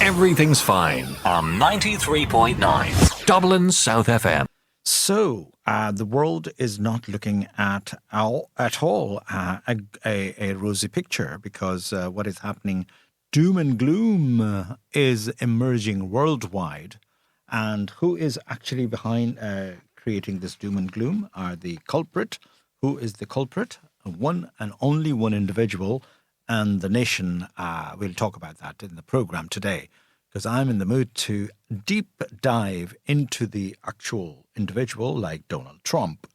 Everything's fine on 93.9 Dublin South FM. So, the world is not looking at all a rosy picture, because what is happening, doom and gloom, is emerging worldwide. And who is actually behind creating this doom and gloom are the culprit. Who is the culprit? One and only one individual, and the nation. We'll talk about that in the program today, because I'm in the mood to deep dive into the actual individual like Donald Trump.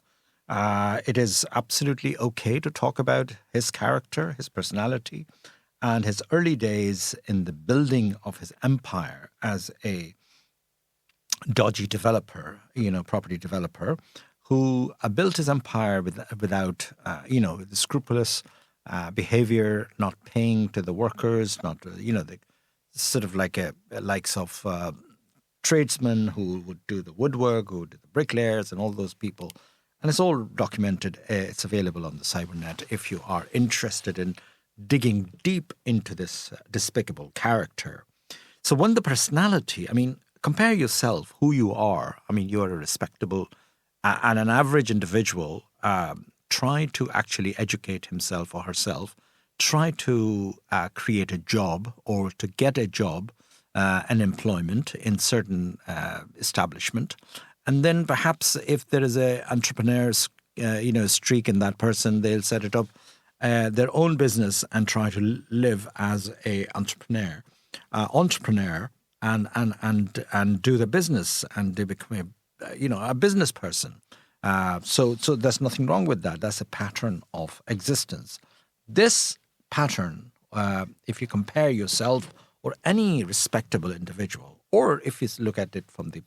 It is absolutely okay to talk about his character, his personality, and his early days in the building of his empire as a dodgy developer, property developer, who built his empire without, the scrupulous behavior, not paying to the workers, not, the sort of like likes of tradesmen who would do the woodwork, who would do the bricklayers and all those people. And it's all documented. It's available on the Cybernet if you are interested in digging deep into this despicable character. So the personality, compare yourself, who you are. You're a respectable and an average individual. Try to actually educate himself or herself. Try to create a job or to get a job, an employment in certain establishment. And then perhaps if there is a entrepreneur's, streak in that person, they'll set it up their own business and try to live as a entrepreneur and do the business, and they become a business person. So there's nothing wrong with that. That's a pattern of existence. This pattern, if you compare yourself or any respectable individual, or if you look at it from the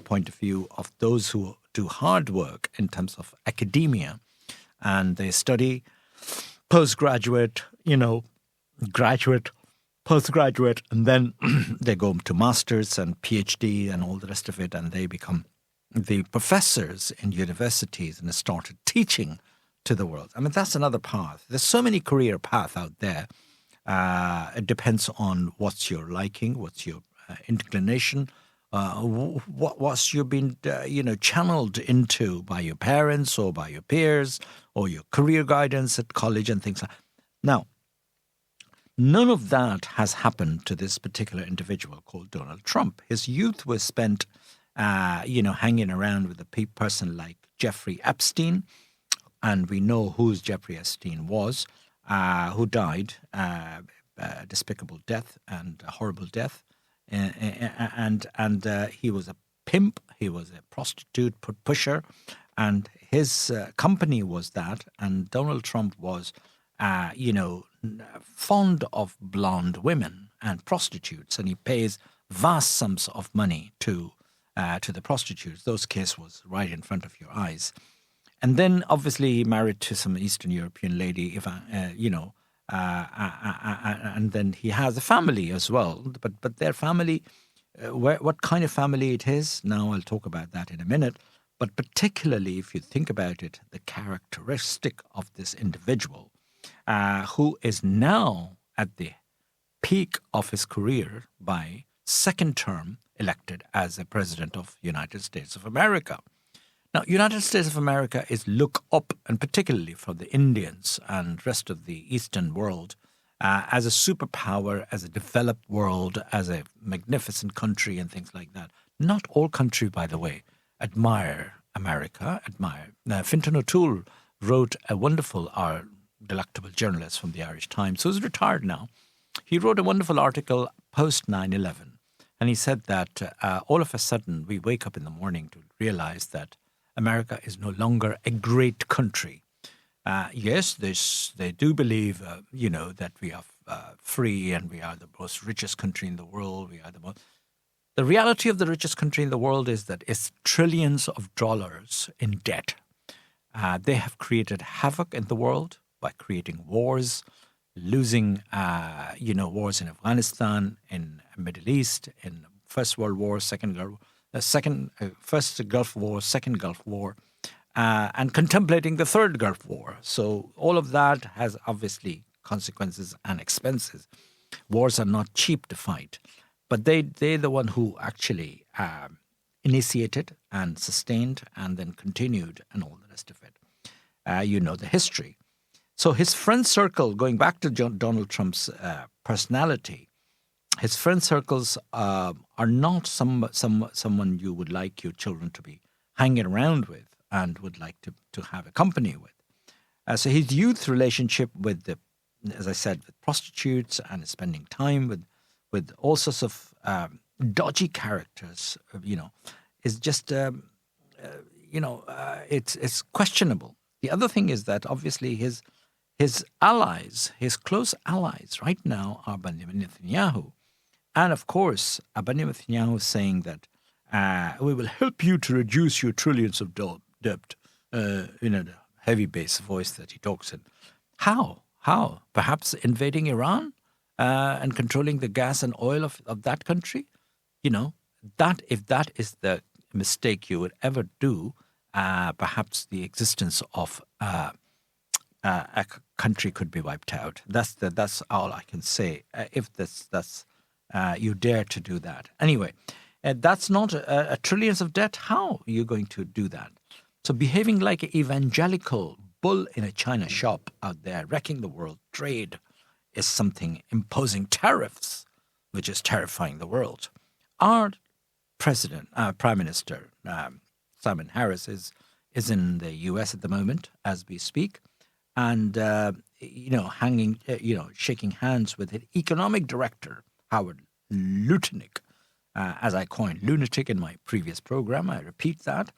point of view of those who do hard work in terms of academia, and they study postgraduate, graduate, postgraduate, and then they go to masters and PhD and all the rest of it, and they become the professors in universities and started teaching to the world. That's another path. There's so many career paths out there. It depends on what's your liking, what's your inclination, what's you been, channeled into by your parents or by your peers or your career guidance at college and things like that. Now, none of that has happened to this particular individual called Donald Trump. His youth was spent, hanging around with a person like Jeffrey Epstein. And we know who Jeffrey Epstein was, who died a despicable death and a horrible death. And he was a pimp. He was a prostitute pusher. And his company was that. And Donald Trump was, fond of blonde women and prostitutes. And he pays vast sums of money to the prostitutes. Those cases was right in front of your eyes. And then, obviously, he married to some Eastern European lady, and then he has a family as well. But their family, what kind of family it is, now I'll talk about that in a minute. But particularly, if you think about it, the characteristic of this individual, who is now at the peak of his career by second term elected as a president of United States of America. Now, United States of America is looked up, and particularly for the Indians and rest of the Eastern world, as a superpower, as a developed world, as a magnificent country and things like that. Not all countries, by the way, admire America, Fintan O'Toole wrote a wonderful, our delectable journalist from the Irish Times, who's retired now. He wrote a wonderful article post 9/11, and he said that all of a sudden we wake up in the morning to realize that America is no longer a great country. Yes, they do believe, that we are free and we are the most richest country in the world. The reality of the richest country in the world is that it's trillions of dollars in debt. They have created havoc in the world by creating wars, losing, wars in Afghanistan, in the Middle East, in First World War, First Gulf War, Second Gulf War, and contemplating the Third Gulf War. So all of that has obviously consequences and expenses. Wars are not cheap to fight. but they're the one who actually initiated and sustained and then continued and all the rest of it. You know the history. So his friend circle, going back to Donald Trump's personality, his friend circles are not someone you would like your children to be hanging around with and would like to have a company with. So his youth relationship with as I said, with prostitutes and spending time with all sorts of dodgy characters, is just, it's questionable. The other thing is that obviously his allies, his close allies right now are Benjamin Netanyahu. And of course, Benjamin Netanyahu is saying that we will help you to reduce your trillions of debt, the heavy bass voice that he talks in. How? Perhaps invading Iran and controlling the gas and oil of that country? If that is the mistake you would ever do, perhaps the existence of a country could be wiped out. That's all I can say. If that's you dare to do that. Anyway, that's not a trillions of debt. How are you going to do that? So behaving like an evangelical bull in a china shop out there, wrecking the world trade, is something. Imposing tariffs, which is terrifying the world. Our Prime Minister, Simon Harris, is in the U.S. at the moment as we speak, and shaking hands with the economic director Howard Lutnick, as I coined lunatic in my previous program. I repeat that.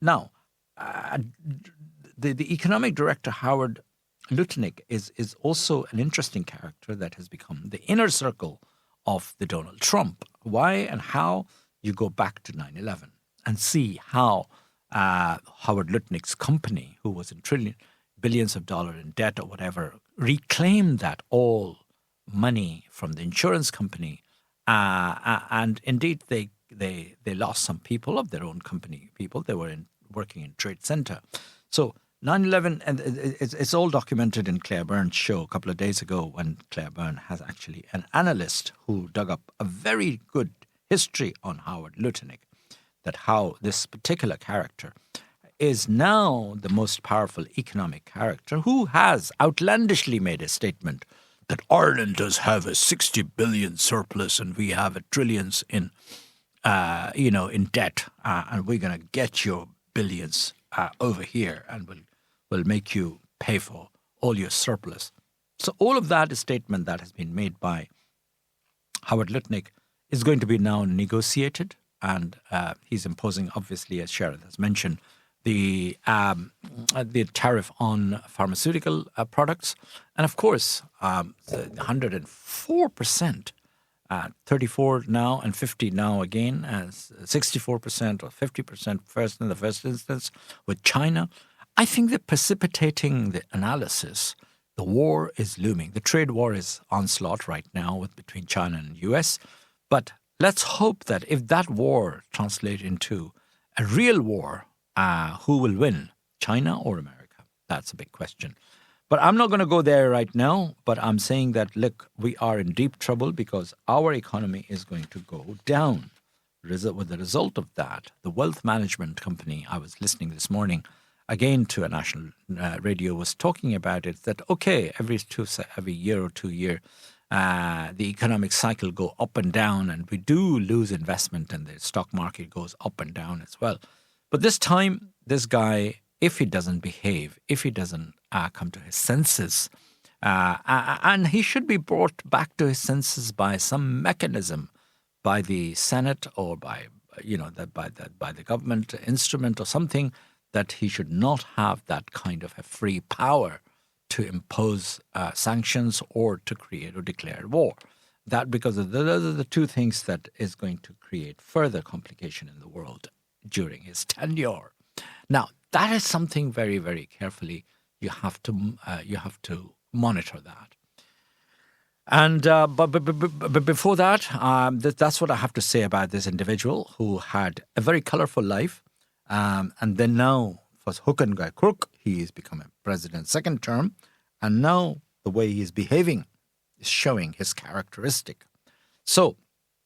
Now, the economic director Howard Lutnick is also an interesting character that has become the inner circle of the Donald Trump. Why and how? You go back to 9/11 and see how Howard Lutnick's company, who was in billions of dollars in debt or whatever, reclaimed that all money from the insurance company, and indeed they lost some people of their own company people. They were working in Trade Center. So 9/11, and it's all documented in Claire Byrne's show a couple of days ago, when Claire Byrne has actually an analyst who dug up a very good history on Howard Lutnick, that how this particular character is now the most powerful economic character, who has outlandishly made a statement that Ireland does have a 60 billion surplus and we have trillions in debt, and we're going to get your billions over here, and we'll make you pay for all your surplus. So all of that is a statement that has been made by Howard Lutnick is going to be now negotiated, and he's imposing, obviously, as Sharon has mentioned, the tariff on pharmaceutical products, and of course, 104%, 34 now and 50 now again, as 64% or 50% first in the first instance with China. I think that precipitating the analysis, the war is looming. The trade war is onslaught right now between China and the US. But let's hope that if that war translates into a real war, who will win, China or America? That's a big question. But I'm not going to go there right now. But I'm saying that, look, we are in deep trouble because our economy is going to go down. With the result of that, the wealth management company, I was listening this morning again to a national radio, was talking about it, that, okay, every year or 2 year, the economic cycle go up and down, and we do lose investment, and the stock market goes up and down as well. But this time, this guy, if he doesn't behave, if he doesn't come to his senses, and he should be brought back to his senses by some mechanism, by the Senate or by the government instrument or something, that he should not have that kind of a free power to impose sanctions or to create or declare war. That, because those are the two things that is going to create further complication in the world during his tenure. Now, that is something very, very carefully you have to monitor that. And but before that, that's what I have to say about this individual who had a very colorful life, and then now for hook and by crook, he has become a president second term, and now the way he is behaving is showing his characteristic. So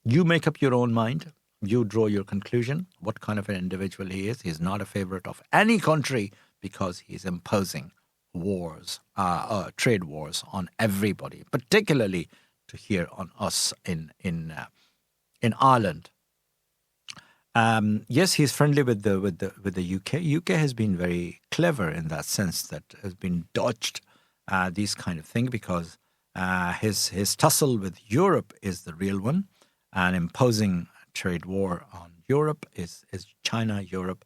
You make up your own mind. You draw your conclusion. What kind of an individual he is. He's not a favorite of any country because he's imposing wars, trade wars on everybody, particularly to here on us in Ireland. Yes, he's friendly with the UK. UK has been very clever in that sense, that has been dodged these kind of thing, because his tussle with Europe is the real one, and imposing a trade war on Europe is China. Europe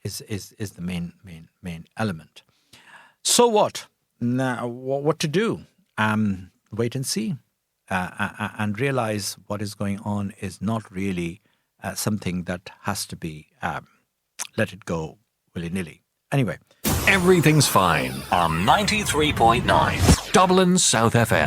is the main element. So what? Now, what to do? Wait and see, and realize what is going on is not really something that has to be let it go willy-nilly. Anyway. Everything's fine on 93.9 Dublin South FM.